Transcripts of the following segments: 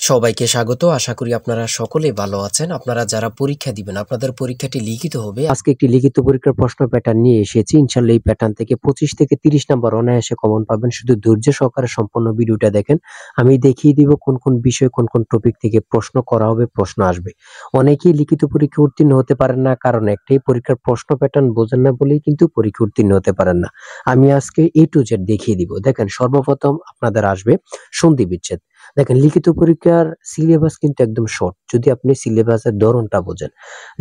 সবাইকে স্বাগত। আশা করি আপনারা সকলেই ভালো আছেন। আপনারা যারা পরীক্ষা দিবেন, আপনাদের পরীক্ষাটি লিখিত হবে। আজকে একটি লিখিত পরীক্ষার প্রশ্ন প্যাটার্ন নিয়ে এসেছি। ইনশাআল্লাহ এই প্যাটার্ন থেকে 25 থেকে 30 নাম্বার অনায়াসে কমন পাবেন। শুধু ধৈর্য সহকারে সম্পূর্ণ ভিডিওটা দেখেন। আমি দেখিয়ে দিব কোন কোন বিষয়, কোন কোন টপিক থেকে প্রশ্ন করা হবে, প্রশ্ন আসবে। অনেকেই লিখিত পরীক্ষা উত্তীর্ণ হতে পারেন না, কারণ একটাই, পরীক্ষার প্রশ্ন প্যাটার্ন বোঝেন না বলেই কিন্তু পরীক্ষা উত্তীর্ণ হতে পারেন না। আমি আজকে A to Z দেখিয়ে দিব। দেখেন, সর্বপ্রথম আপনাদের আসবে সন্ধি বিচ্ছেদ। দেখেন, লিখিত পরীক্ষার সিলেবাস কিন্তু একদম শর্ট, যদি আপনি সিলেবাসের ধরনটা বোঝেন।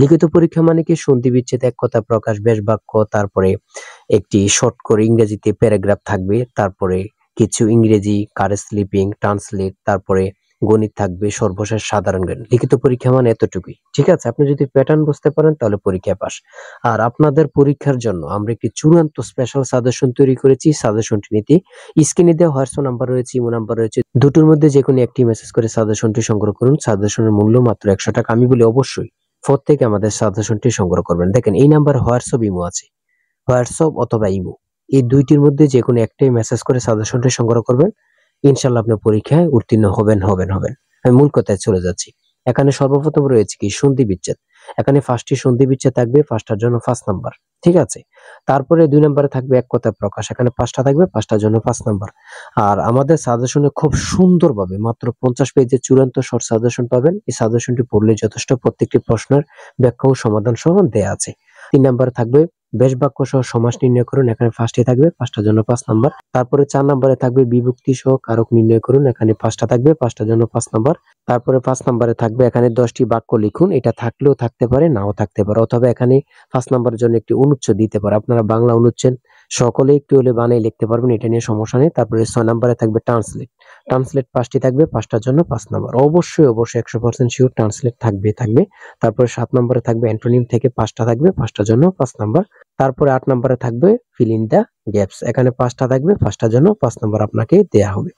লিখিত পরীক্ষা মানে কি, সন্ধি বিচ্ছেদ, এক কথা প্রকাশ, বেশ বাক্য, তারপরে একটি শর্ট করে ইংরেজিতে প্যারাগ্রাফ থাকবে, তারপরে কিছু ইংরেজি কারেজ স্লিপিং, ট্রান্সলেট, তারপরে গণিত থাকবে, সর্বশেষ সাধারণ জ্ঞান। লিখিত পরীক্ষা মানে এতটুকুই, ঠিক আছে? আপনি যদি প্যাটার্ন বুঝতে পারেন তাহলে পরীক্ষা পাস। আর আপনাদের পরীক্ষার জন্য আমরা একটি চূড়ান্ত স্পেশাল সাজেশন তৈরি করেছি। সাজেশনটি নিতে স্ক্রিনে দেওয়া হোয়াটসঅ্যাপ নাম্বার রয়েছে, ইমো নাম্বার রয়েছে, দুটোর মধ্যে যে কোনো একটি মেসেজ করে সাজেশনটি সংগ্রহ করুন। সাজেশনের মূল্য মাত্র 100 টাকা। আমি বলি অবশ্যই ফোন থেকে আমাদের সাজেশনটি সংগ্রহ করবেন। দেখেন, এই নাম্বার হোয়াটসঅ্যাপ, ইমো আছে, হোয়াটসঅ্যাপ অথবা ইমো, এই দুইটির মধ্যে যে কোনো একটাই মেসেজ করে সাজেশনটি সংগ্রহ করবেন। ইনশাল্লাহ আপনার পরীক্ষায় উত্তীর্ণ হবেন। আমি মূল কথায় চলে যাচ্ছি। এখানে সর্বপ্রথম রয়েছে কি, সন্ধি বিচ্ছেদ। এখানে ফার্স্টটি সন্ধি বিচ্ছেদ থাকবে, ফার্স্টটার জন্য 5 নাম্বার, ঠিক আছে? তারপরে 2 নম্বরে থাকবে এক কথা প্রকাশ, এখানে 5টা থাকবে, 5টার জন্য 5 নাম্বার। আর আমাদের সাজেশনে খুব সুন্দরভাবে মাত্র 50 পেজের চূড়ান্ত শর্ট সাজেশন পাবেন। এই সাজেশনটি পড়লে যথেষ্ট। প্রত্যেকটি প্রশ্নের ব্যাখ্যা ও সমাধান সহ দেয়া আছে। 3 নম্বরে থাকবে বেশ বাক্য সহ সমাস নির্ণয় করুন, এখানে 5টি থাকবে, 5টার জন্য 5 নাম্বার। তারপরে 4 নম্বরে থাকবে বিভক্তি সহ কারক নির্ণয় করুন, এখানে 5টা থাকবে, 5টার জন্য 5 নাম্বার। তারপরে 5 নম্বরে থাকবে এখানে 10টি বাক্য লিখুন। এটা থাকলেও থাকতে পারে, নাও থাকতে পারে, অথবা এখানে 5 নম্বরের জন্য একটি অনুচ্ছেদ দিতে পারে। আপনারা বাংলা অনুচ্ছেদ সকলে একটু হলে বানিয়ে লিখতে পারবেন, এটা নিয়ে সমস্যা নেই। তারপরে 6 নম্বরে থাকবে ট্রান্সলেট 5টি থাকবে, 5টার জন্য 5 নাম্বার। অবশ্যই 100% শিওর ট্রান্সলেট থাকবে। তারপরে 7 নম্বরে থাকবে অ্যান্টোনিম থেকে 5টা থাকবে, 5টার জন্য 5 নাম্বার। তারপরে 8 নম্বরে থাকবে ফিল ইন দ্য গ্যাপস, এখানে 5টা থাকবে, 5টার জন্য 5 নাম্বার আপনাকে দেয়া হবে।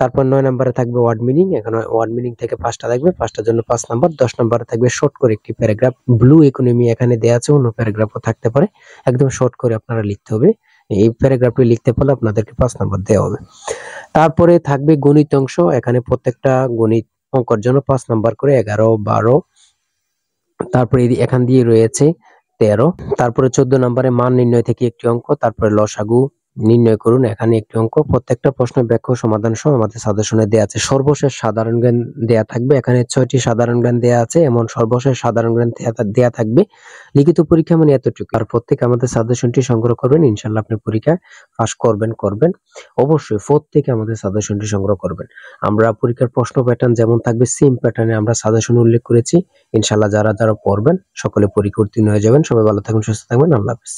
তারপর 9 নম্বরে থাকবে ওয়ার্ড মিনিং, এখানে ওয়ার্ড মিনিং থেকে 5টা থাকবে, 5টার জন্য 5 নাম্বার। 10 নম্বরে থাকবে শর্ট করে একটি প্যারাগ্রাফ। ব্লু ইকোনমি এখানে দেয়া আছে, অন্য প্যারাগ্রাফও থাকতে পারে, একদম শর্ট করে আপনারা লিখতে হবে। এই প্যারাগ্রাফটি লিখতে পারলে আপনাদেরকে 5 নাম্বার দেওয়া হবে। তারপরে থাকবে গণিত অংশ, এখানে প্রত্যেকটা গণিত অঙ্কের জন্য 5 নাম্বার করে, 11, 12। তারপরে এখান দিয়ে রয়েছে 13। তারপরে 14 নম্বরে মান নির্ণয় থেকে একটি অঙ্ক, তারপরে লসাগু নির্ণয় করুন, এখানে একটি অঙ্ক। প্রত্যেকটা প্রশ্নের ব্যাখ্যা ও সমাধান সহ আমাদের সাজেশনে দেয়া আছে। সর্বশেষ সাধারণ জ্ঞান দেয়া থাকবে, এখানে 6টি সাধারণ জ্ঞান দেয়া আছে, এমন সর্বশেষ সাধারণ জ্ঞান দেয়া থাকবে। লিখিত পরীক্ষা মানে এতটুকু। আর প্রত্যেক আমাদের সাজেশনটি সংগ্রহ করবেন, ইনশাআল্লাহ আপনি পরীক্ষা পাস করবেন। অবশ্যই ফোন থেকে আমাদের সাজেশনটি সংগ্রহ করবেন। আমরা পরীক্ষার প্রশ্ন প্যাটার্ন যেমন থাকবে সেম প্যাটার্নে আমরা সাজেশন উল্লেখ করেছি। ইনশাআল্লাহ যারা পড়বেন সকলে পরীক্ষা উত্তীর্ণ হয়ে যাবেন। সবাই ভালো থাকুন, সুস্থ থাকবেন। আল্লাহ হাফেজ।